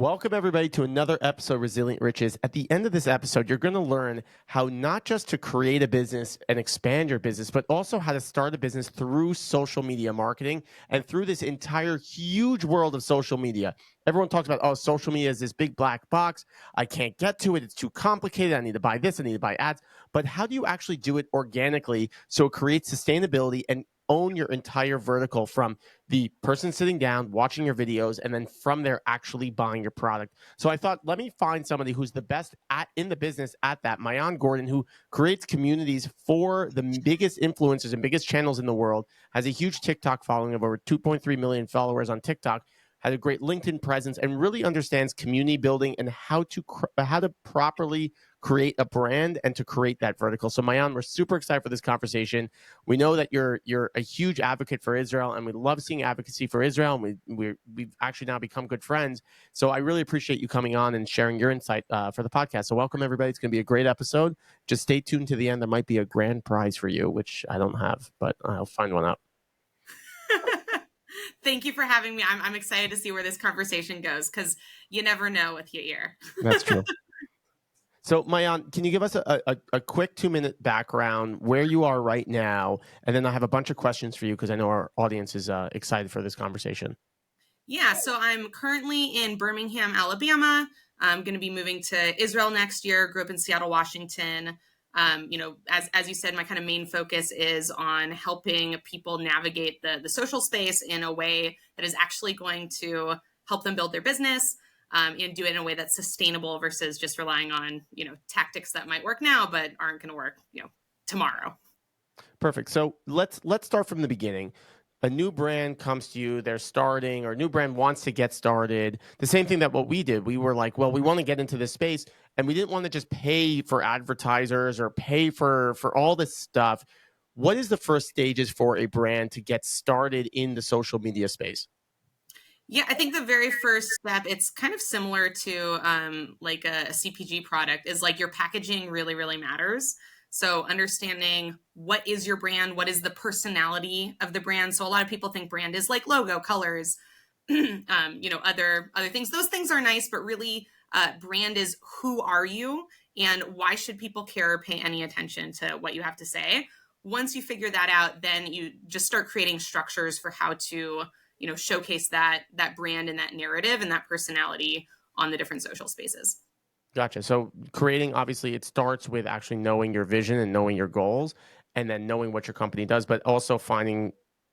Welcome, everybody, to another episode of Resilient Riches. At the end of this episode, you're going to learn how not just to create a business and expand your business, but also how to start a business through social media marketing and through this entire huge world of social media. Everyone talks about, oh, social media is this big black box. I can't get to it. It's too complicated. I need to buy this. I need to buy ads. But how do you actually do it organically so it creates sustainability and own your entire vertical from the person sitting down, watching your videos, and then from there actually buying your product? So I thought, let me find somebody who's the best in the business at that. Maayan Gordon, who creates communities for the biggest influencers and biggest channels in the world, has a huge TikTok following of over 2.3 million followers on TikTok, has a great LinkedIn presence, and really understands community building and how to properly create a brand and to create that vertical. So Maayan, we're super excited for this conversation. We know that you're a huge advocate for Israel, and we love seeing advocacy for Israel, and we've actually now become good friends. So I really appreciate you coming on and sharing your insight for the podcast. So welcome, everybody. It's going to be a great episode. Just stay tuned to the end. There might be a grand prize for you, which I don't have, but I'll find one out. Thank you for having me. I'm excited to see where this conversation goes because you never know with Yair. That's true. So, Maayan, can you give us a quick 2-minute background where you are right now? And then I have a bunch of questions for you because I know our audience is excited for this conversation. Yeah, so I'm currently in Birmingham, Alabama. I'm going to be moving to Israel next year. Grew up in Seattle, Washington. As you said, my kind of main focus is on helping people navigate the social space in a way that is actually going to help them build their business and do it in a way that's sustainable versus just relying on, tactics that might work now but aren't going to work, tomorrow. Perfect. So let's start from the beginning. A new brand comes to you, they're starting, or a new brand wants to get started. The same thing that what we did. We were like, well, we want to get into this space, and we didn't want to just pay for advertisers or pay for all this stuff. What is the first stages for a brand to get started in the social media space? Yeah, I think the very first step, it's kind of similar to like a CPG product, is like your packaging really, really matters. So understanding what is your brand, what is the personality of the brand. So a lot of people think brand is like logo, colors, other things. Those things are nice, but really brand is who are you and why should people care or pay any attention to what you have to say. Once you figure that out, then you just start creating structures for how to showcase that brand and that narrative and that personality on the different social spaces. Gotcha. So creating, obviously, it starts with actually knowing your vision and knowing your goals, and then knowing what your company does, but also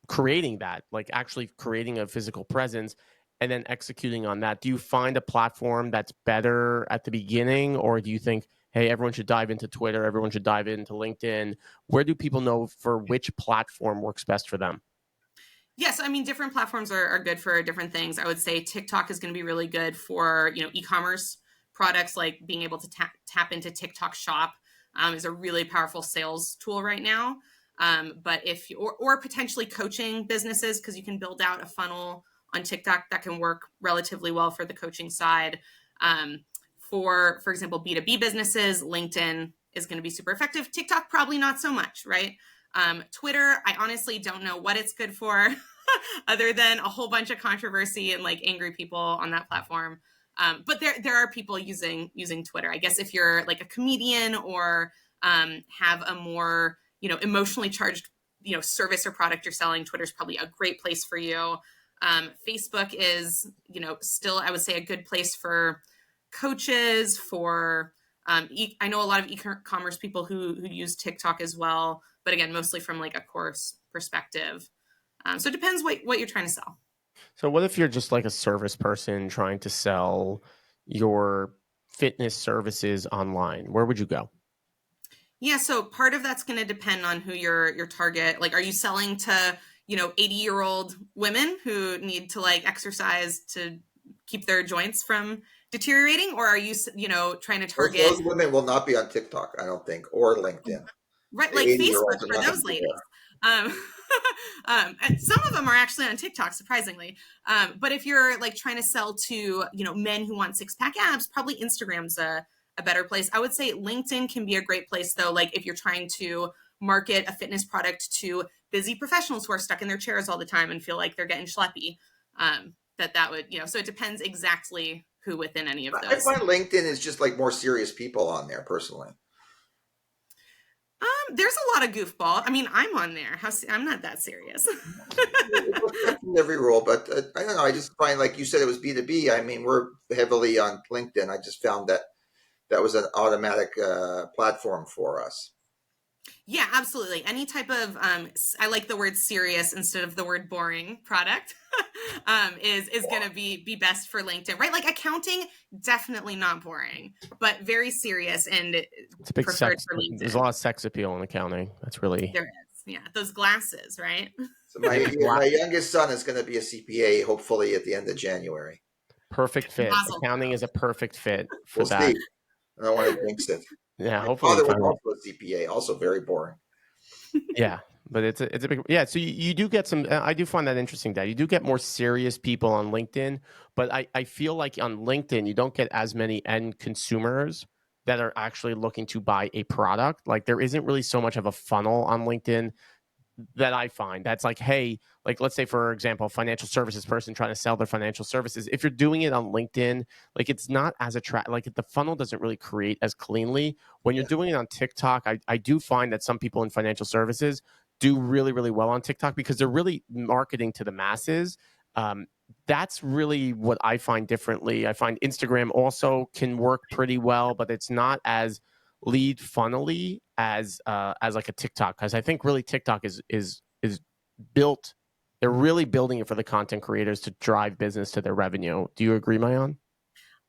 creating that, like actually creating a physical presence and then executing on that. Do you find a platform that's better at the beginning, or do you think, hey, everyone should dive into Twitter, everyone should dive into LinkedIn? Where do people know for which platform works best for them? Yes, I mean, different platforms are good for different things. I would say TikTok is going to be really good for, e-commerce products, like being able to tap into TikTok Shop is a really powerful sales tool right now. But if you, or potentially coaching businesses, because you can build out a funnel on TikTok that can work relatively well for the coaching side. For example, B2B businesses, LinkedIn is going to be super effective. TikTok, probably not so much, right? Twitter, I honestly don't know what it's good for other than a whole bunch of controversy and like angry people on that platform. But there are people using Twitter. I guess if you're like a comedian or have a more, emotionally charged, service or product you're selling, Twitter's probably a great place for you. Facebook is, still, I would say, a good place for coaches, for I know a lot of e-commerce people who use TikTok as well, but again, mostly from like a course perspective. So it depends what you're trying to sell. So what if you're just like a service person trying to sell your fitness services online? Where would you go? Yeah, so part of that's going to depend on who your target. Like, are you selling to 80-year-old women who need to like exercise to keep their joints from deteriorating, or are you trying to target those women will not be on TikTok, I don't think, or LinkedIn. Right, like Facebook for those ladies. And some of them are actually on TikTok, surprisingly. But if you're like trying to sell to men who want 6-pack abs, probably Instagram's a better place. I would say LinkedIn can be a great place though. Like if you're trying to market a fitness product to busy professionals who are stuck in their chairs all the time and feel like they're getting schleppy, that would so it depends exactly who within any of I those. find LinkedIn is just like more serious people on there personally. There's a lot of goofball. I mean, I'm on there. I'm not that serious. Every role, but I don't know. I just find, like you said, it was B2B. I mean, we're heavily on LinkedIn. I just found that that was an automatic platform for us. Yeah, absolutely. Any type of I like the word serious instead of the word boring product is going to be best for LinkedIn, right? Like accounting, definitely not boring, but very serious and It's a big preferred sex. for There's a LinkedIn. lot of sex appeal in accounting. That's really There is, yeah, those glasses, right? So yeah, my youngest son is going to be a CPA, hopefully at the end of January. perfect fit. Mazel Accounting tov. is a perfect fit for We'll that. see. I don't want to jinx it. Yeah, My hopefully you father was find it. also a CPA, also very boring. Yeah, but it's a big yeah. So you do get some. I do find that interesting that you do get more serious people on LinkedIn, but I feel like on LinkedIn you don't get as many end consumers that are actually looking to buy a product. Like there isn't really so much of a funnel on LinkedIn that I find that's like, hey, like let's say for example, a financial services person trying to sell their financial services. If you're doing it on LinkedIn, like it's not as attract. Like the funnel doesn't really create as cleanly. When you're Yeah. doing it on TikTok, I do find that some people in financial services do really really well on TikTok because they're really marketing to the masses. Um, that's really what I find differently. I find Instagram also can work pretty well, but it's not as lead funnely as like a TikTok because I think really TikTok is built. They're really building it for the content creators to drive business to their revenue. Do you agree, Maayan?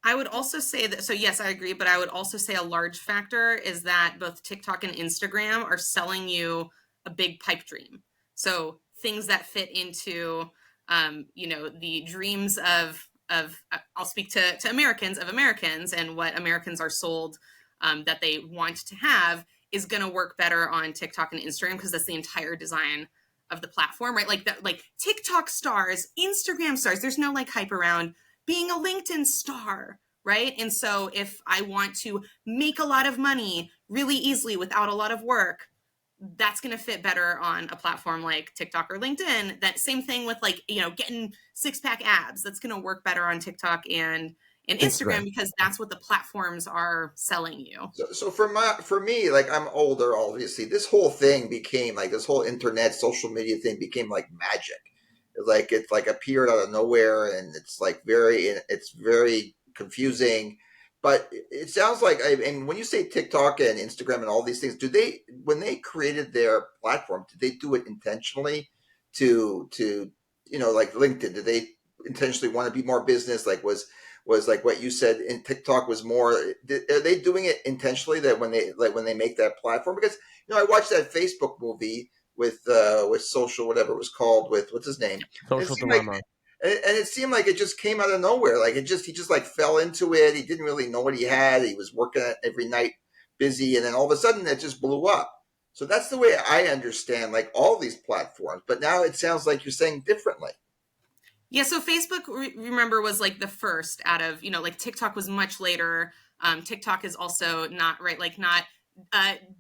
I would also say that, so yes, I agree, but I would also say a large factor is that both TikTok and Instagram are selling you a big pipe dream. So things that fit into, the dreams of I'll speak to Americans and what Americans are sold that they want to have is going to work better on TikTok and Instagram because that's the entire design of the platform, right? Like that, like TikTok stars, Instagram stars. There's no like hype around being a LinkedIn star, right? And so if I want to make a lot of money really easily without a lot of work, that's going to fit better on a platform like TikTok or LinkedIn. That same thing with like, getting six-pack abs. That's going to work better on TikTok and Instagram Instagram. because that's what the platforms are selling you. So for me, like I'm older, obviously, this whole thing became like this whole internet social media thing became like magic. Like it's like appeared out of nowhere, and it's very confusing. But it sounds like, and when you say TikTok and Instagram and all these things, when they created their platform, did they do it intentionally to like LinkedIn? Did they intentionally want to be more business? Like was like what you said in TikTok was more, are they doing it intentionally that when they make that platform? Because I watched that Facebook movie with social, whatever it was called, with what's his name, and it Social seemed like dilemma. it seemed like it just came out of nowhere. Like he just like fell into it. He didn't really know what he had. He was working every night, busy, and then all of a sudden it just blew up. So that's the way I understand like all these platforms. But now it sounds like you're saying differently. Yeah, so Facebook, remember, was like the first out of, like TikTok was much later. TikTok is also not, right, like not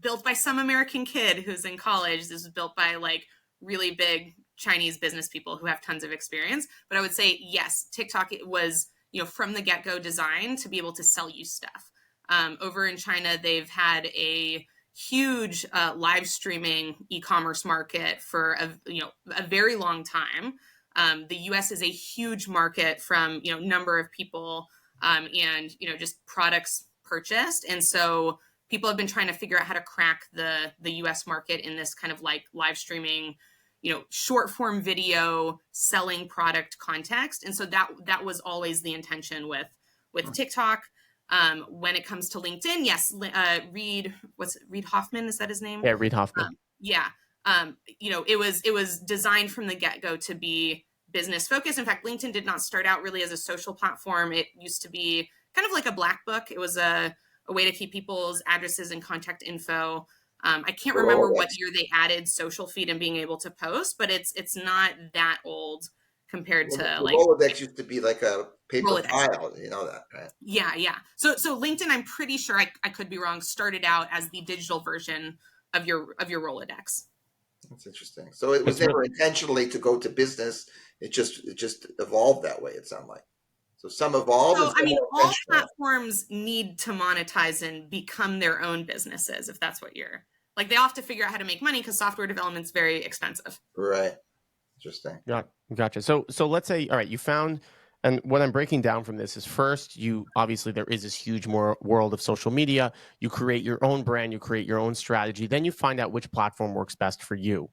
built by some American kid who's in college. This was built by like really big Chinese business people who have tons of experience. But I would say, yes, TikTok was, from the get-go designed to be able to sell you stuff. Over in China, they've had a huge live streaming e-commerce market for a very long time. The U.S. is a huge market from number of people and just products purchased, and so people have been trying to figure out how to crack the U.S. market in this kind of like live streaming, short form video selling product context, and so that was always the intention with TikTok. When it comes to LinkedIn, yes, Reid Hoffman, is that his name? Yeah, Reid Hoffman. Yeah. It was designed from the get-go to be business focused. In fact, LinkedIn did not start out really as a social platform. It used to be kind of like a black book. It was a way to keep people's addresses and contact info. I can't For remember what Rolodex. year they added social feed and being able to post, but it's not that old compared Well, to the like Rolodex used to be like a paper Rolodex. file. You know that, right? Yeah. So LinkedIn, I'm pretty sure I could be wrong, started out as the digital version of your Rolodex. That's interesting. So it was It's really never intentionally to go to business. It just evolved that way. It sounded like. So some evolve and So, I some mean, are all intentional. platforms need to monetize and become their own businesses, if that's what you're like. They all have to figure out how to make money because software development's very expensive. Right. Interesting. Gotcha. So let's say, all right, you found, and what I'm breaking down from this is first, you obviously there is this huge more world of social media. You create your own brand, you create your own strategy, then you find out which platform works best for you.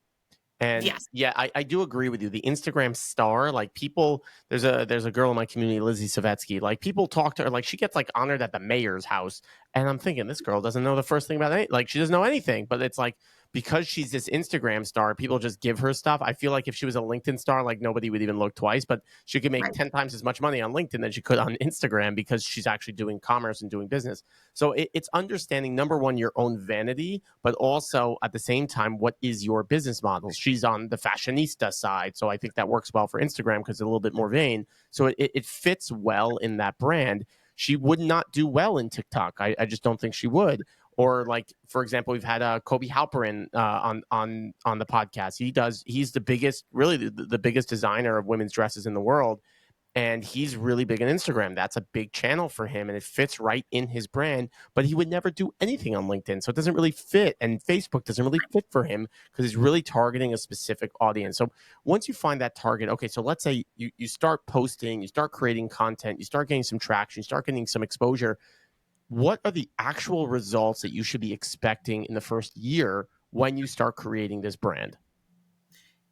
And Yes. yeah, I do agree with you. The Instagram star, like people, there's a girl in my community, Lizzie Savetsky. Like people talk to her, like she gets like honored at the mayor's house, and I'm thinking this girl doesn't know the first thing about it. Like she doesn't know anything. But it's like because she's this Instagram star, people just give her stuff. I feel like if she was a LinkedIn star, like nobody would even look twice. But she could make Right. 10 times as much money on LinkedIn than she could on Instagram because she's actually doing commerce and doing business. So it's understanding number one your own vanity, but also at the same time what is your business model. She's on the fashionista side, so I think that works well for Instagram because it's a little bit more vain. So it fits well in that brand. She would not do well in TikTok. I just don't think she would. Or like for example, we've had Kobe Halperin on the podcast. He's the biggest, really the biggest designer of women's dresses in the world, and he's really big on Instagram. That's a big channel for him, and it fits right in his brand. But he would never do anything on LinkedIn, so it doesn't really fit. And Facebook doesn't really fit for him because he's really targeting a specific audience. So once you find that target, okay, so let's say you start posting, you start creating content, you start getting some traction, you start getting some exposure. What are the actual results that you should be expecting in the first year when you start creating this brand?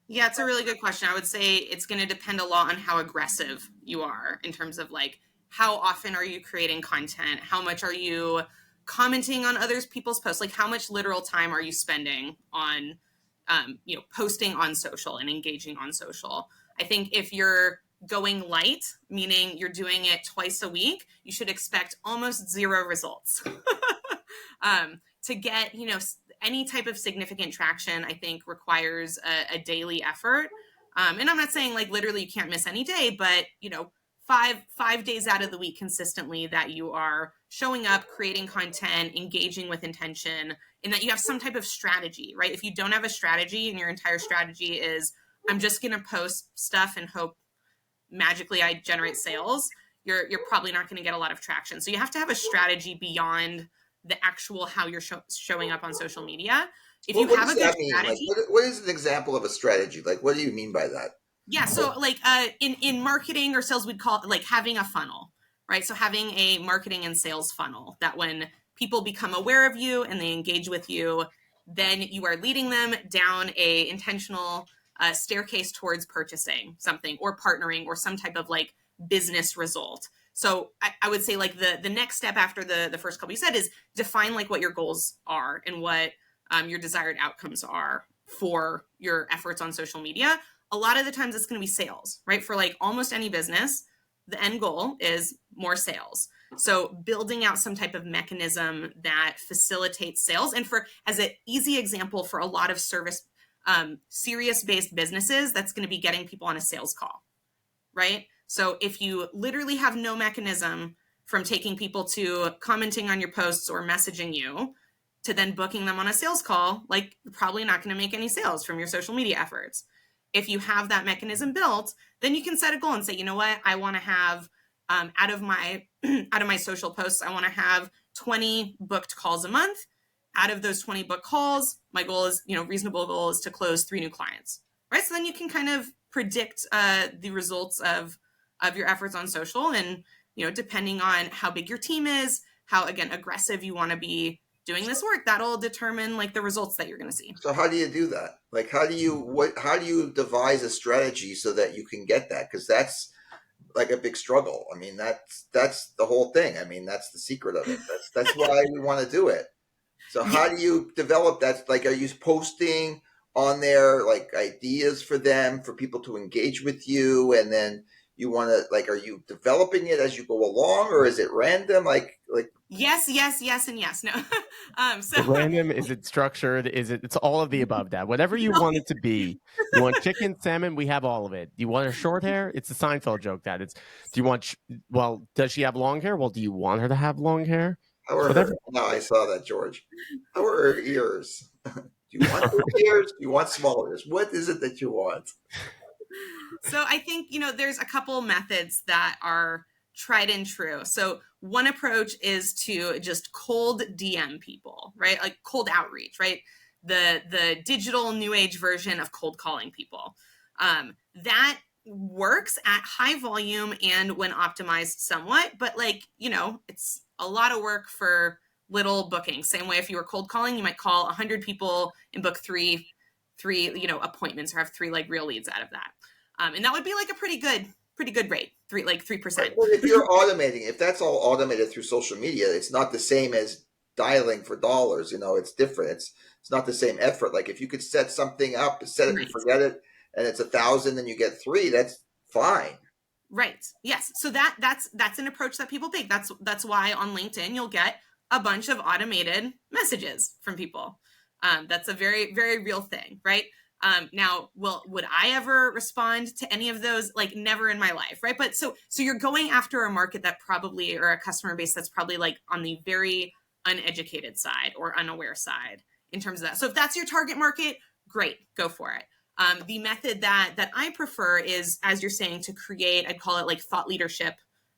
Yeah, it's a really good question. I would say it's going to depend a lot on how aggressive you are in terms of like how often are you creating content? How much are you commenting on others people's posts? Like how much literal time are you spending on posting on social and engaging on social? I think if you're going light, meaning you're doing it twice a week, you should expect almost zero results. To get, any type of significant traction, I think requires a daily effort. And I'm not saying like literally you can't miss any day, but five days out of the week consistently that you are showing up, creating content, engaging with intention, and that you have some type of strategy, right? If you don't have a strategy and your entire strategy is I'm just going to post stuff and hope magically I generate sales, you're probably not going to get a lot of traction. So you have to have a strategy beyond the actual how you're showing up on social media. If you What have does a good that mean? Like, strategy, what is an example of a strategy? Like, what do you mean by that? yeah. So like in marketing or sales, we'd call it like having a funnel, right? So having a marketing and sales funnel that when people become aware of you and they engage with you, then you are leading them down a intentional staircase towards purchasing something or partnering or some type of like business result. So I would say like the next step after the first couple you said is define like what your goals are and what your desired outcomes are for your efforts on social media. A lot of the times it's going to be sales, right? For like almost any business, the end goal is more sales. So building out some type of mechanism that facilitates sales. And for as an easy example for a lot of service serious based businesses, that's going to be getting people on a sales call, right? So if you literally have no mechanism from taking people to commenting on your posts or messaging you to then booking them on a sales call, like you're probably not going to make any sales from your social media efforts. If you have that mechanism built, then you can set a goal and say, you know what, I want to have out of my social posts, I want to have 20 booked calls a month. Out of those 20 booked calls, my goal is, reasonable goal is to close 3 new clients, right? So then you can kind of predict the results of your efforts on social, and depending on how big your team is, how again aggressive you want to be doing this work, that'll determine like the results that you're going to see. So how do you do that? Like, how do you devise a strategy so that you can get that? Because that's like a big struggle. I mean, that's the whole thing. I mean, that's the secret of it. That's why we want to do it. So Yeah. how do you develop that? Like, are you posting on there like ideas for them for people to engage with you, and then you want to like, are you developing it as you go along, or is it random? Like Yes, and yes. No. Is it random? Is it structured? It's all of the above, Dad. Whatever you want it to be. You want chicken, salmon, we have all of it. You want her short hair? It's a Seinfeld joke, Dad. Do you want, well, does she have long hair? Well, do you want her to have long hair? how It's are her? whatever. No, I saw that, George. How are her ears? Do you want big ears? Do you want small ears? What is it that you want? So I think there's a couple methods that are tried and true. So one approach is to just cold DM people, right? Like cold outreach, right? The digital new age version of cold calling people. That works at high volume and when optimized somewhat, but like, it's a lot of work for little bookings. Same way if you were cold calling, you might call 100 people and book three appointments or have 3 like real leads out of that. And that would be like a pretty good rate, 3%. But if you're automating, if that's all automated through social media, it's not the same as dialing for dollars. It's different. It's not the same effort. Like if you could set something up, set it and forget it, and it's 1,000 and you get 3, that's fine. Right. Yes. So that's an approach that people take. That's why on LinkedIn you'll get a bunch of automated messages from people. That's a very, very real thing, right? Now, would I ever respond to any of those? Like never in my life, right? But so you're going after a market that probably, or a customer base that's probably like on the very uneducated side or unaware side in terms of that. So if that's your target market, great, go for it. The method that I prefer is, as you're saying, to create, I'd call it like thought leadership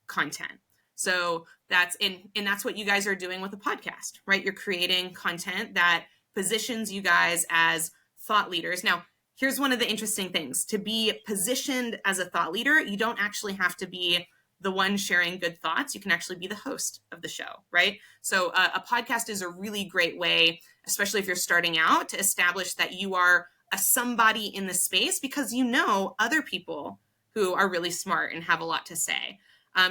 content. So that's what you guys are doing with the podcast, right? You're creating content that positions you guys as thought leaders. Now, here's one of the interesting things. To be positioned as a thought leader, you don't actually have to be the one sharing good thoughts. You can actually be the host of the show, right? So a podcast is a really great way, especially if you're starting out, to establish that you are a somebody in the space because other people who are really smart and have a lot to say.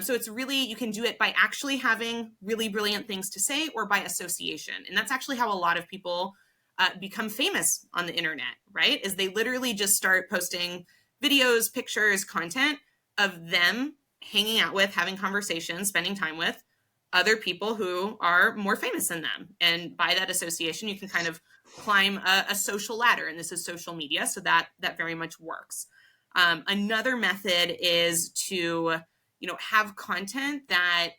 So it's really, you can do it by actually having really brilliant things to say or by association. And that's actually how a lot of people become famous on the internet, right? Is they literally just start posting videos, pictures, content of them hanging out with, having conversations, spending time with other people who are more famous than them. And by that association, you can kind of climb a social ladder. And this is social media. So that very much works. Another method is to, have content that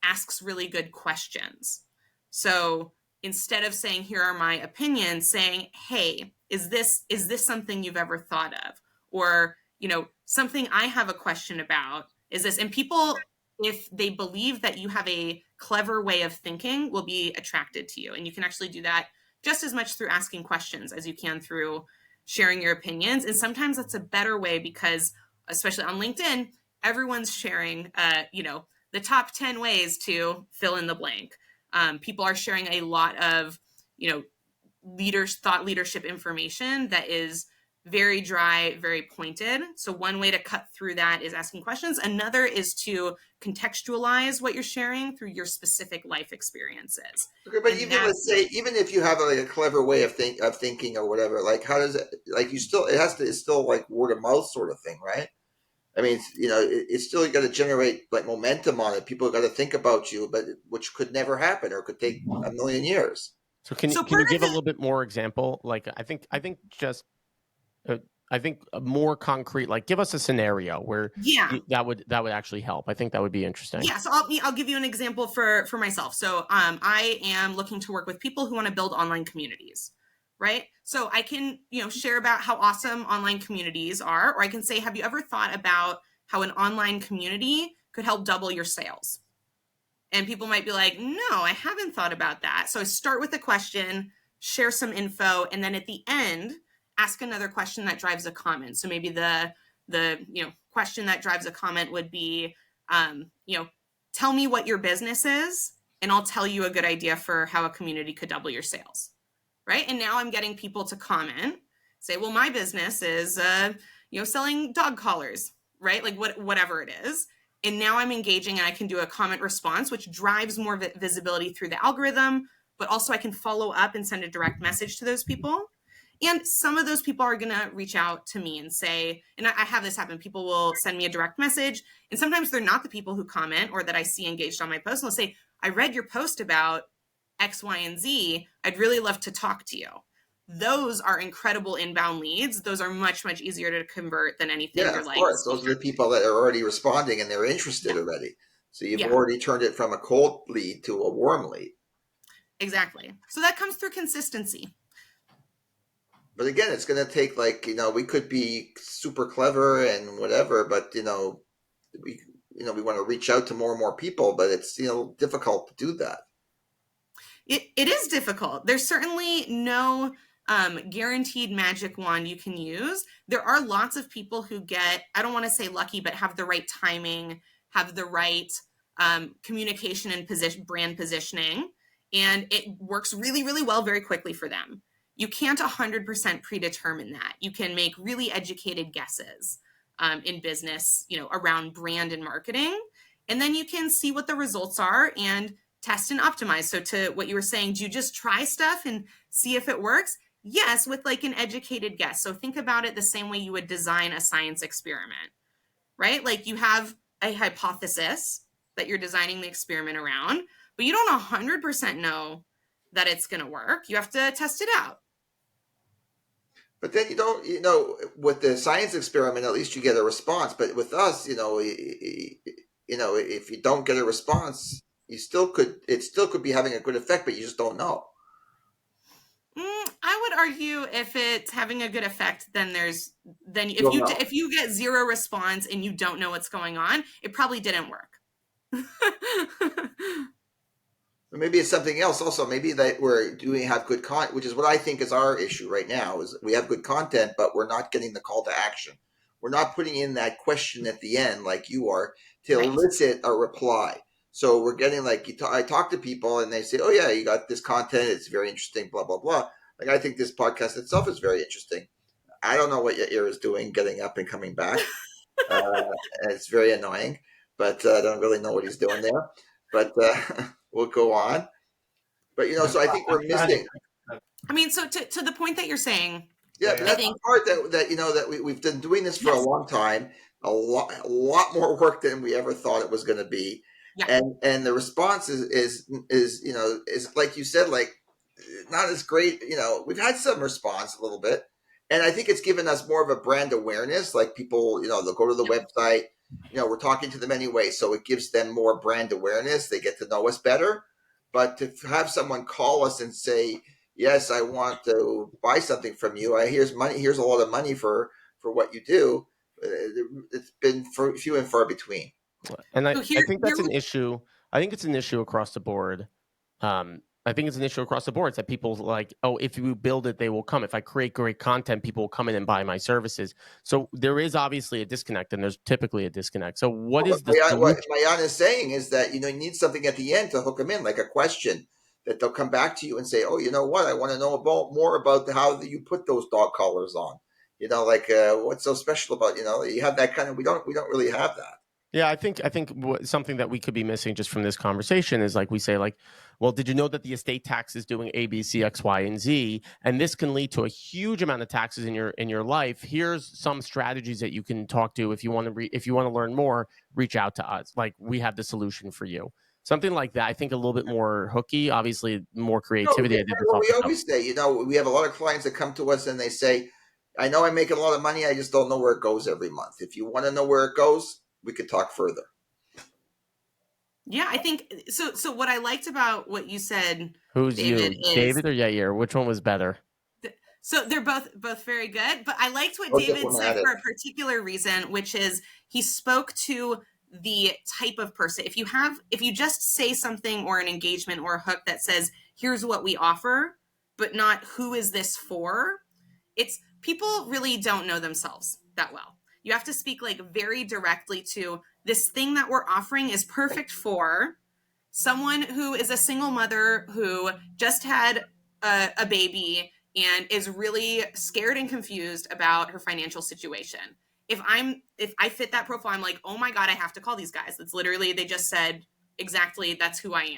asks really good questions. So instead of saying, here are my opinions, saying, hey, is this something you've ever thought of? Or, something I have a question about is this. And people, if they believe that you have a clever way of thinking, will be attracted to you. And you can actually do that just as much through asking questions as you can through sharing your opinions. And sometimes that's a better way because, especially on LinkedIn, everyone's sharing, the top 10 ways to fill in the blank. People are sharing a lot of, thought leadership information that is very dry, very pointed. So one way to cut through that is asking questions. Another is to contextualize what you're sharing through your specific life experiences. Okay, but even if you have like a clever way of thinking or whatever, like how does it, like it's still like word of mouth sort of thing, right? I mean, it's still, you got to generate like momentum on it. People got to think about you, but which could never happen or could take a million years. So can you give a little bit more example? Like I think more concrete. Like give us a scenario where that would actually help. I think that would be interesting. Yeah. So I'll give you an example for myself. So I am looking to work with people who want to build online communities. Right. So I can, share about how awesome online communities are, or I can say, have you ever thought about how an online community could help double your sales? And people might be like, no, I haven't thought about that. So I start with a question, share some info, and then at the end, ask another question that drives a comment. So maybe the question that drives a comment would be, tell me what your business is, and I'll tell you a good idea for how a community could double your sales. Right. And now I'm getting people to comment, say, well, my business is, selling dog collars, right? Like whatever it is. And now I'm engaging and I can do a comment response, which drives more visibility through the algorithm, but also I can follow up and send a direct message to those people. And some of those people are going to reach out to me and say, and I have this happen, people will send me a direct message. And sometimes they're not the people who comment or that I see engaged on my post. And they'll say, I read your post about X, Y, and Z. I'd really love to talk to you. Those are incredible inbound leads. Those are much, much easier to convert than anything. Yeah, of course. Those are the people that are already responding and they're interested already. So you've already turned it from a cold lead to a warm lead. Exactly. So that comes through consistency. But again, it's going to take we could be super clever and whatever, but we want to reach out to more and more people, but it's, difficult to do that. It is difficult. There's certainly no guaranteed magic wand you can use. There are lots of people who get, I don't want to say lucky, but have the right timing, have the right communication and brand positioning, and it works really, really well very quickly for them. You can't 100% predetermine that. You can make really educated guesses in business, around brand and marketing, and then you can see what the results are and test and optimize. So to what you were saying, do you just try stuff and see if it works? Yes, with like an educated guess. So think about it the same way you would design a science experiment, right? Like you have a hypothesis that you're designing the experiment around, but you don't 100% know that it's going to work. You have to test it out. But then you don't, with the science experiment, at least you get a response. But with us, if you don't get a response, it still could be having a good effect, but you just don't know. I would argue if it's having a good effect, then if you get zero response and you don't know what's going on, it probably didn't work. Maybe it's something else also. Maybe that have good content, which is what I think is our issue right now, is we have good content, but we're not getting the call to action. We're not putting in that question at the end like you are to elicit a reply. So we're getting I talk to people and they say, oh yeah, you got this content. It's very interesting, blah, blah, blah. Like, I think this podcast itself is very interesting. I don't know what Yair is doing, getting up and coming back. And it's very annoying, but I don't really know what he's doing there. But we'll go on. But, so I think we're missing. I mean, so to the point that you're saying. Yeah, but that's the part that we've been doing this for a long time, a lot more work than we ever thought it was going to be. Yeah. And the response is like you said, like, not as great. We've had some response a little bit, and I think it's given us more of a brand awareness. Like people, they'll go to the website. We're talking to them anyway, so it gives them more brand awareness. They get to know us better. But to have someone call us and say, yes, I want to buy something from you. Here's money. Here's a lot of money for what you do. It's been few and far between. And I think that's an issue. I think it's an issue across the board. I think it's an issue across the board. It's that people like, oh, if you build it, they will come. If I create great content, people will come in and buy my services. So there is obviously a disconnect, and there's typically a disconnect. So what Maayan is saying is that, you need something at the end to hook them in, like a question that they'll come back to you and say, oh, you know what? I want to know more about how you put those dog collars on. What's so special about, you have that kind of, we don't really have that. Yeah, I think something that we could be missing just from this conversation is like we say, like, well, did you know that the estate tax is doing A, B, C, X, Y, and Z, and this can lead to a huge amount of taxes in your life. Here's some strategies that you can talk to if you want to learn more. Reach out to us. Like, we have the solution for you. Something like that. I think a little bit more hooky. Obviously, more creativity. We always say, we have a lot of clients that come to us and they say, I know I'm making a lot of money. I just don't know where it goes every month. If you want to know where it goes, we could talk further. Yeah, I think so. So what I liked about what you said, who's David, David or Yair? Which one was better? So they're both very good, but I liked what David said for a particular reason, which is he spoke to the type of person. If you just say something or an engagement or a hook that says, here's what we offer, but not who is this for, it's people really don't know themselves that well. You have to speak like very directly to this thing that we're offering is perfect for someone who is a single mother who just had a baby and is really scared and confused about her financial situation. If I fit that profile, I'm like, oh my God, I have to call these guys. That's literally, they just said exactly, that's who I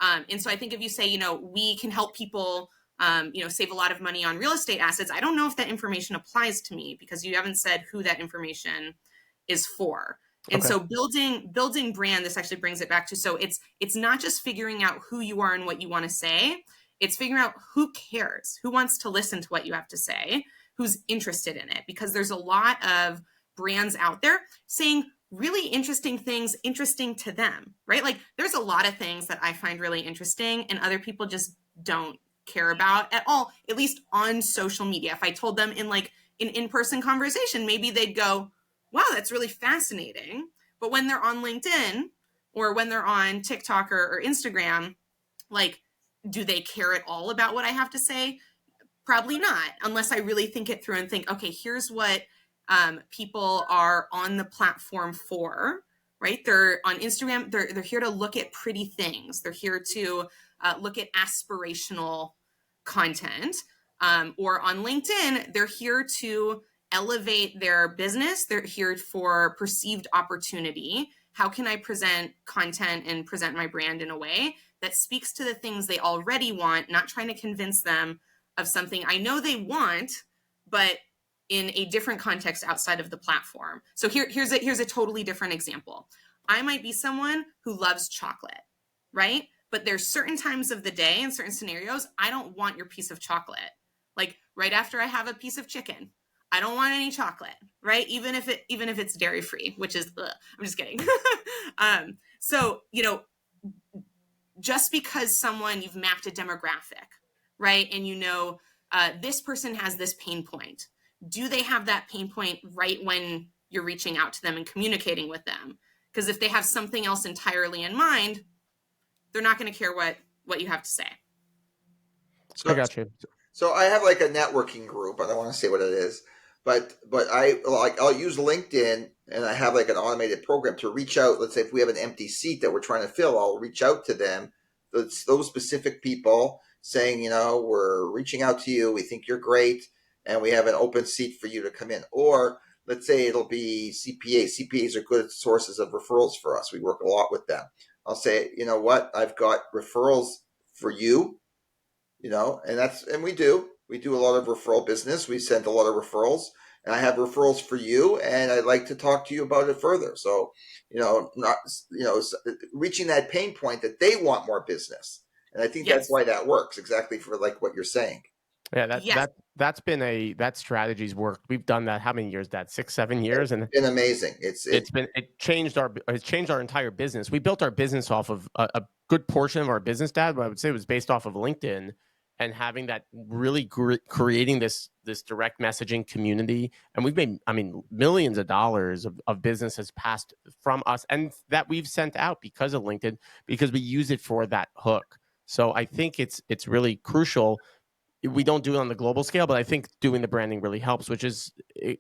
am. And so I think if you say, we can help people save a lot of money on real estate assets, I don't know if that information applies to me because you haven't said who that information is for. And so building brand, this actually brings it back to, so it's not just figuring out who you are and what you want to say. It's figuring out who cares, who wants to listen to what you have to say, who's interested in it, because there's a lot of brands out there saying really interesting things, interesting to them, right? Like there's a lot of things that I find really interesting and other people just don't care about at all, at least on social media. If I told them in like an in-person conversation, maybe they'd go, wow, that's really fascinating. But when they're on LinkedIn or when they're on TikTok or Instagram, like, do they care at all about what I have to say? Probably not, unless I really think it through and think, okay, here's what people are on the platform for, right? They're on Instagram. They're here to look at pretty things. They're here to look at aspirational content. Or on LinkedIn, they're here to elevate their business. They're here for perceived opportunity. How can I present content and present my brand in a way that speaks to the things they already want, not trying to convince them of something I know they want, but in a different context outside of the platform. So here's a totally different example. I might be someone who loves chocolate, right? But there's certain times of the day and certain scenarios, I don't want your piece of chocolate. Like right after I have a piece of chicken, I don't want any chocolate, right? Even if it's dairy free, which is, I'm just kidding. So, just because you've mapped a demographic, right? And this person has this pain point. Do they have that pain point right when you're reaching out to them and communicating with them? Because if they have something else entirely in mind, they're not going to care what you have to say. So, I got you. so I have like a networking group. I don't want to say what it is, but I'll use LinkedIn, and I have like an automated program to reach out. Let's say if we have an empty seat that we're trying to fill, I'll reach out to them. Those specific people saying, we're reaching out to you. We think you're great, and we have an open seat for you to come in. Or let's say it'll be CPAs. CPAs are good sources of referrals for us. We work a lot with them. I'll say, you know what? I've got referrals for you, and we do a lot of referral business. We send a lot of referrals, and I have referrals for you, and I'd like to talk to you about it further. So, not, reaching that pain point that they want more business. And I think that's why that works exactly for like what you're saying. Yeah, that strategy's worked. We've done that. How many years? That 6-7 years, and it's been amazing. It changed our entire business. We built our business off of a good portion of our business, Dad. But I would say it was based off of LinkedIn and having that really creating this direct messaging community. And we've made, millions of dollars of business has passed from us, and that we've sent out because of LinkedIn, because we use it for that hook. So I think it's really crucial. We don't do it on the global scale, but I think doing the branding really helps, which is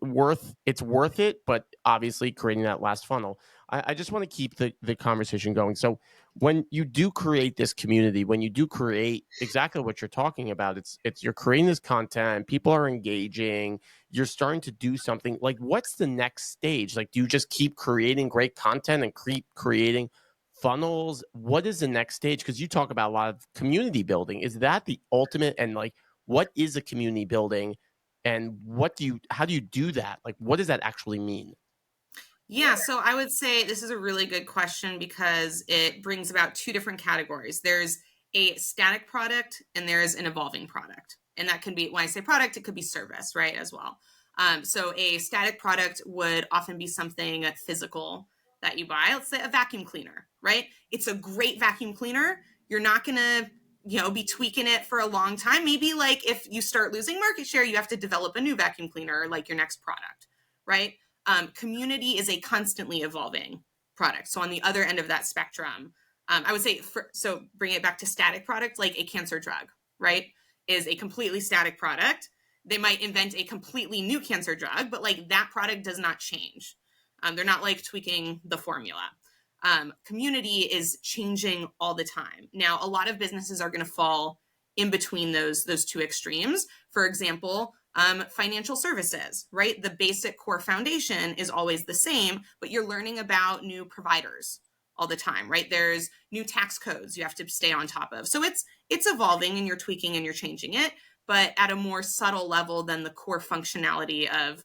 worth it. But obviously, creating that last funnel. I just want to keep the conversation going. So when you do create this community, when you do create exactly what you're talking about, it's you're creating this content, people are engaging, you're starting to do something. Like, what's the next stage? Like, do you just keep creating great content and keep creating funnels? What is the next stage? Because you talk about a lot of community building. Is that the ultimate? And like, what is a community building, and how do you do that? Like, what does that actually mean? Yeah, so I would say this is a really good question because it brings about two different categories. There's a static product and there's an evolving product. And that can be, when I say product, it could be service, right, as well. So a static product would often be something physical that you buy. Let's say a vacuum cleaner, right? It's a great vacuum cleaner. You're not going to be tweaking it for a long time. Maybe like if you start losing market share, you have to develop a new vacuum cleaner, like your next product, right? Community is a constantly evolving product. So on the other end of that spectrum, I would say, so bring it back to static product, like a cancer drug, right, is a completely static product. They might invent a completely new cancer drug, but like that product does not change. They're not like tweaking the formula. Community is changing all the time. Now, a lot of businesses are going to fall in between those two extremes. For example, financial services, right? The basic core foundation is always the same, but you're learning about new providers all the time, right? There's new tax codes you have to stay on top of. So it's evolving and you're tweaking and you're changing it, but at a more subtle level than the core functionality of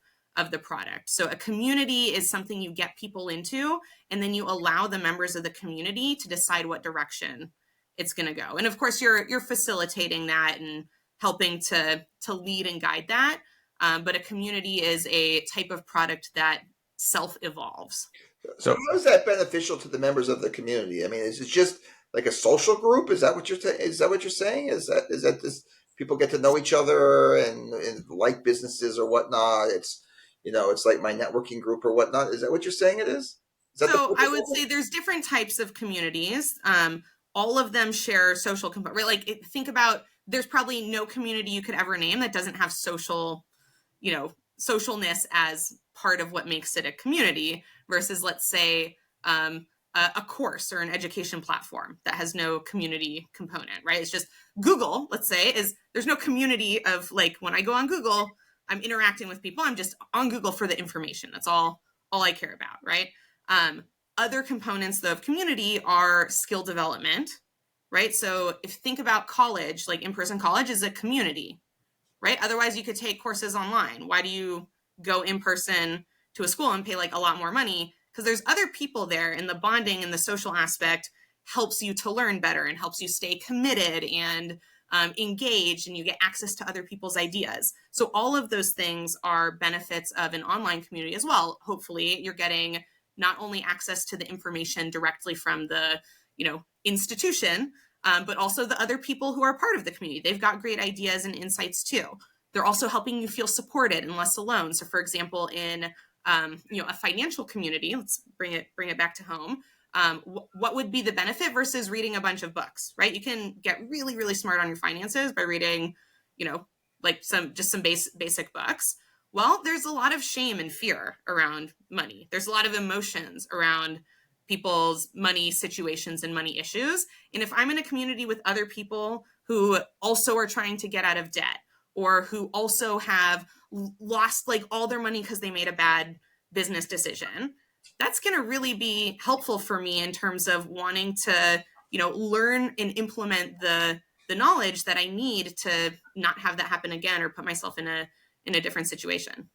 the product. So a community is something you get people into, and then you allow the members of the community to decide what direction it's going to go. And of course, you're facilitating that and helping to lead and guide that. But a community is a type of product that self-evolves. So how is that beneficial to the members of the community? I mean, is it just like a social group? Is that what you're saying? Is that this people get to know each other and like businesses or whatnot? It's it's like my networking group or whatnot. Is that what you're saying it is? Is that the So I purpose would of say it? there's different types of communities. All of them share social component. Right? Like think about there's probably no community you could ever name that doesn't have social, socialness as part of what makes it a community. Versus, let's say, a course or an education platform that has no community component. Right? It's just Google. Let's say is there's no community of like when I go on Google, I'm interacting with people. I'm just on Google for the information. That's all I care about. Right? Um, Other components of community are skill development, right? So if you think about college, like in-person college is a community, right? Otherwise you could take courses online. Why do you go in person to a school and pay like a lot more money? Because there's other people there, and the bonding and the social aspect helps you to learn better and helps you stay committed and engaged, and you get access to other people's ideas. So all of those things are benefits of an online community as well. Hopefully you're getting not only access to the information directly from the institution, but also the other people who are part of the community. They've got great ideas and insights too. They're also helping you feel supported and less alone. So, for example, in a financial community, let's bring it back to home. What would be the benefit versus reading a bunch of books, right? You can get really, really smart on your finances by reading, like some basic books. Well, there's a lot of shame and fear around money. There's a lot of emotions around people's money situations and money issues. And if I'm in a community with other people who also are trying to get out of debt or who also have lost like all their money because they made a bad business decision, that's going to really be helpful for me in terms of wanting to, learn and implement the knowledge that I need to not have that happen again or put myself in a different situation.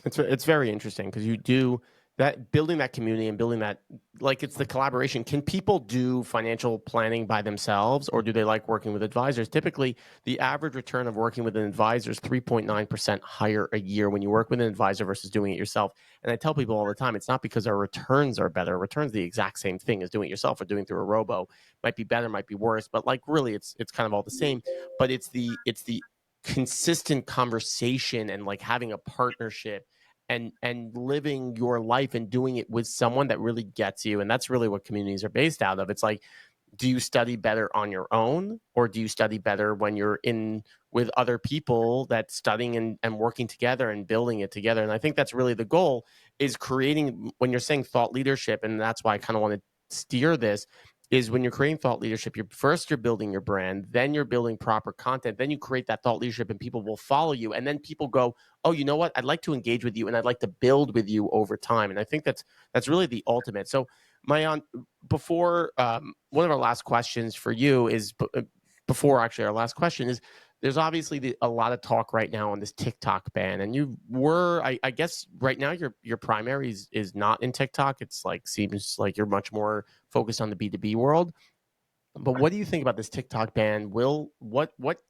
It's very interesting because you do that, building that community and building that, like, it's the collaboration. Can people do financial planning by themselves, or do they like working with advisors? Typically, the average return of working with an advisor is 3.9% higher a year when you work with an advisor versus doing it yourself. And I tell people all the time, it's not because our returns are better. Returns the exact same thing as doing it yourself or doing through a robo. Might be better, might be worse, but like really, it's kind of all the same. But it's the consistent conversation and like having a partnership and living your life and doing it with someone that really gets you. And that's really what communities are based out of. It's like, do you study better on your own, or do you study better when you're in with other people that's studying and working together and building it together? And I think that's really the goal, is creating, when you're saying thought leadership, and that's why I kind of want to steer this, is when you're creating thought leadership, you're building your brand, then you're building proper content, then you create that thought leadership and people will follow you. And then people go, oh, you know what? I'd like to engage with you and I'd like to build with you over time. And I think that's really the ultimate. So Maayan, before one of our last questions for you is, before actually our last question is, there's obviously a lot of talk right now on this TikTok ban, and you were, I guess, right now your primary is not in TikTok. It's like, seems like you're much more focused on the B2B world. But what do you think about this TikTok ban? What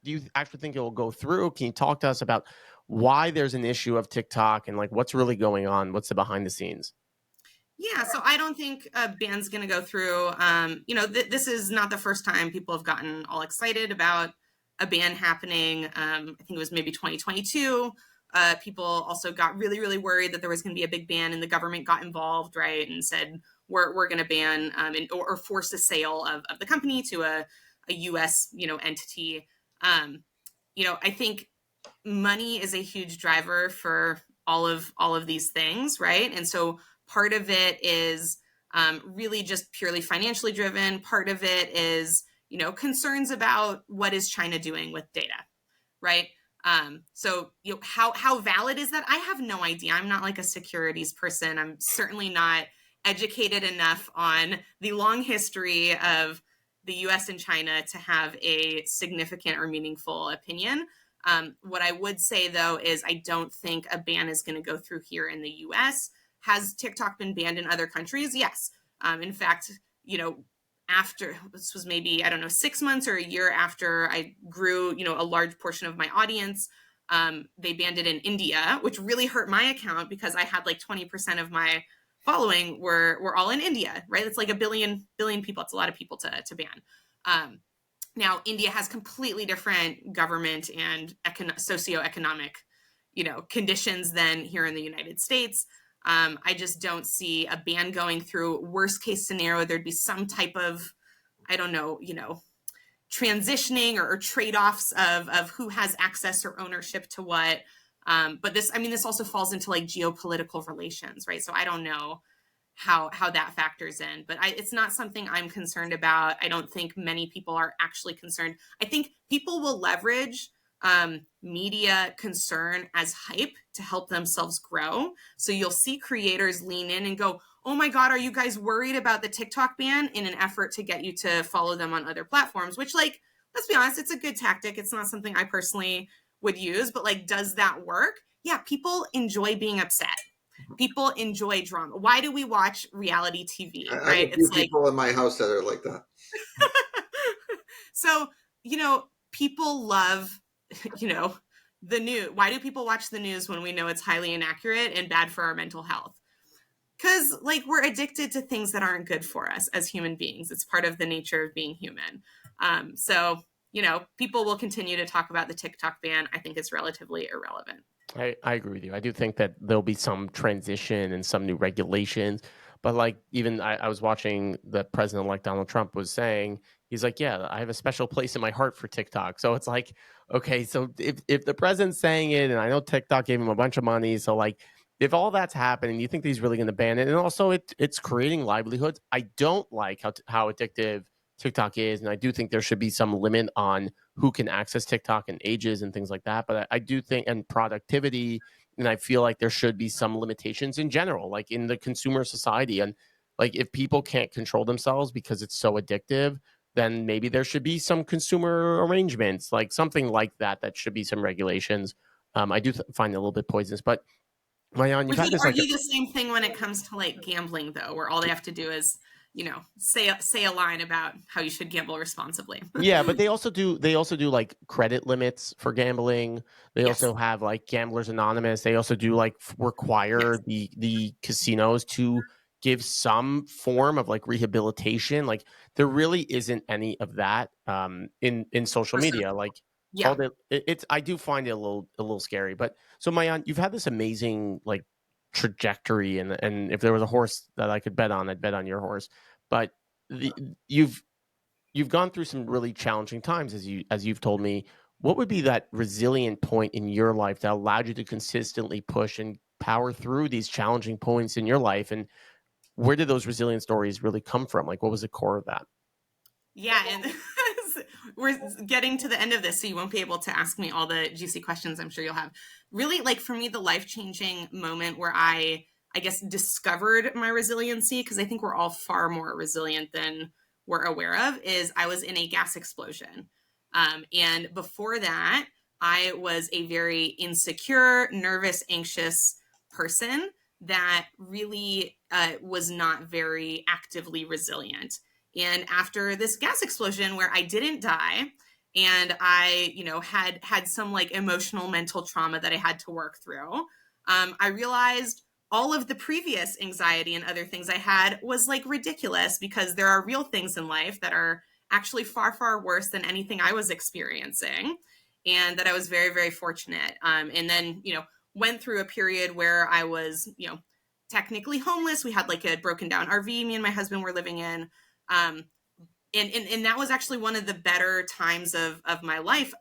do you actually think it will go through? Can you talk to us about why there's an issue of TikTok and like what's really going on? What's the behind the scenes? Yeah, so I don't think a ban's going to go through. This is not the first time people have gotten all excited about a ban happening. I think it was maybe 2022. People also got really, really worried that there was going to be a big ban, and the government got involved, right, and said we're going to ban or force a sale of the company to a U.S. entity. I think money is a huge driver for all of these things, right? And so part of it is really just purely financially driven. Part of it is concerns about what is China doing with data, right? So how valid is that? I have no idea. I'm not like a securities person. I'm certainly not educated enough on the long history of the US and China to have a significant or meaningful opinion. What I would say, though, is I don't think a ban is going to go through here in the US. Has TikTok been banned in other countries? Yes. In fact, after this was maybe, I don't know, 6 months or a year after I grew, a large portion of my audience, they banned it in India, which really hurt my account because I had like 20% of my following were all in India, right? It's like a billion people. It's a lot of people to ban. Now, India has completely different government and socioeconomic, conditions than here in the United States. I just don't see a ban going through. Worst case scenario, there'd be some type of, I don't know, transitioning or trade-offs of who has access or ownership to what. But this also falls into like geopolitical relations, right? So I don't know how that factors in, but it's not something I'm concerned about. I don't think many people are actually concerned. I think people will leverage media concern as hype to help themselves grow. So you'll see creators lean in and go, oh my God, are you guys worried about the TikTok ban, in an effort to get you to follow them on other platforms, which, like, let's be honest, it's a good tactic. It's not something I personally would use, but like, does that work? Yeah, people enjoy being upset. People enjoy drama. Why do we watch reality TV, I have right? a few It's like, people in my house that are like that. so, people love, the news. Why do people watch the news when we know it's highly inaccurate and bad for our mental health? Because, like, we're addicted to things that aren't good for us as human beings. It's part of the nature of being human. So, people will continue to talk about the TikTok ban. I think it's relatively irrelevant. I agree with you. I do think that there'll be some transition and some new regulations. But like even I was watching the president-elect Donald Trump was saying, he's like, yeah, I have a special place in my heart for TikTok. So it's like, okay, so if the president's saying it, and I know TikTok gave him a bunch of money, so like if all that's happening, you think that he's really going to ban it? And also it's creating livelihoods. I don't like how addictive TikTok is, and I do think there should be some limit on who can access TikTok and ages and things like that. But I do think, and productivity, and I feel like there should be some limitations in general, like in the consumer society. And like if people can't control themselves because it's so addictive, then maybe there should be some consumer arrangements, like something like that. That should be some regulations. I do find it a little bit poisonous, but Maayan, you've We had could this like argue the same thing when it comes to like gambling, though, where all they have to do is, say a line about how you should gamble responsibly. yeah, but they also do like credit limits for gambling. They Yes. also have like Gamblers Anonymous. They also do like require Yes. the casinos to give some form of like rehabilitation. Like there really isn't any of that in social For media. social. Like all Yeah. it's I do find it a little scary. But so Mayan, you've had this amazing like trajectory, and if there was a horse that I could bet on, I'd bet on your horse. But the, you've gone through some really challenging times, as you've told me. What would be that resilient point in your life that allowed you to consistently push and power through these challenging points in your life? And where did those resilient stories really come from? Like, what was the core of that? Yeah, and we're getting to the end of this, so you won't be able to ask me all the juicy questions I'm sure you'll have. Really, like for me, the life-changing moment where I guess, discovered my resiliency, because I think we're all far more resilient than we're aware of, is I was in a gas explosion. And before that, I was a very insecure, nervous, anxious person that really was not very actively resilient. And after this gas explosion where I didn't die, and I, had some like emotional mental trauma that I had to work through, I realized all of the previous anxiety and other things I had was like ridiculous, because there are real things in life that are actually far, far worse than anything I was experiencing. And that I was very, very fortunate. And then, went through a period where I was, technically homeless. We had like a broken down RV, me and my husband were living in. Um, and that was actually one of the better times of my life,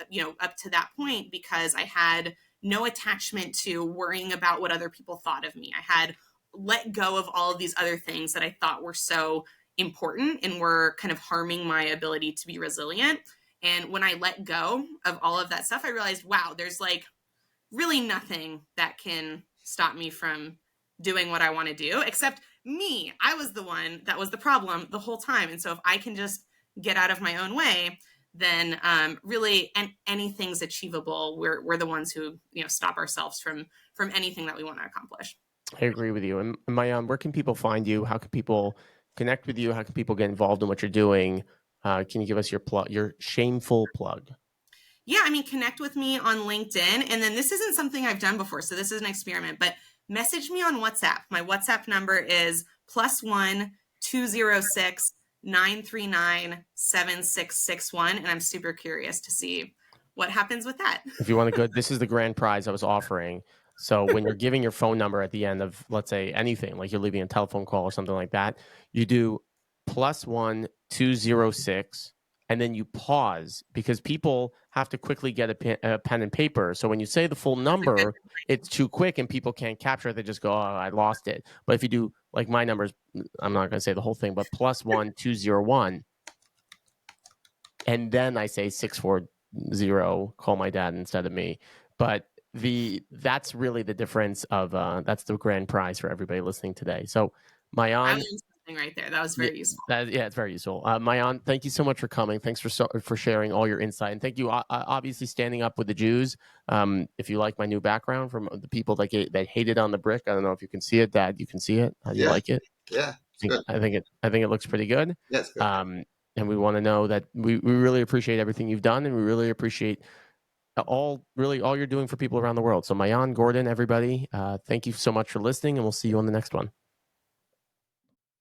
up to that point, because I had no attachment to worrying about what other people thought of me. I had let go of all of these other things that I thought were so important and were kind of harming my ability to be resilient. And when I let go of all of that stuff, I realized, wow, there's like really nothing that can stop me from doing what I want to do, except me. I was the one that was the problem the whole time. And so if I can just get out of my own way, then really, and anything's achievable. We're the ones who, stop ourselves from anything that we want to accomplish. I agree with you. And Mayan, where can people find you? How can people connect with you? How can people get involved in what you're doing? Can you give us your shameful plug? Yeah, I mean, connect with me on LinkedIn. And then this isn't something I've done before, so this is an experiment, but message me on WhatsApp. My WhatsApp number is +1 206 939 7661. And I'm super curious to see what happens with that. If you want to go, this is the grand prize I was offering. So when you're giving your phone number at the end of, let's say, anything, like you're leaving a telephone call or something like that, you do +1206, and then you pause because people have to quickly get a pen and paper. So when you say the full number, it's too quick and people can't capture it. They just go, oh, I lost it. But if you do, like my numbers, I'm not going to say the whole thing, but +1201, and then I say 640, call my dad instead of me. But that's really the difference of that's the grand prize for everybody listening today. So I Maayan, learned something right there. That was very useful. it's very useful. Maayan, thank you so much for coming. Thanks for sharing all your insight, and thank you obviously standing up with the Jews. If you like my new background from the people that hated on the brick, I don't know if you can see it, Dad. You can see it. How do you like it? Yeah, it's good. I think it looks pretty good. Yeah, it's good. And we want to know that we really appreciate everything you've done, and we really appreciate all you're doing for people around the world. So Maayan, Gordon, everybody, thank you so much for listening, and we'll see you on the next one.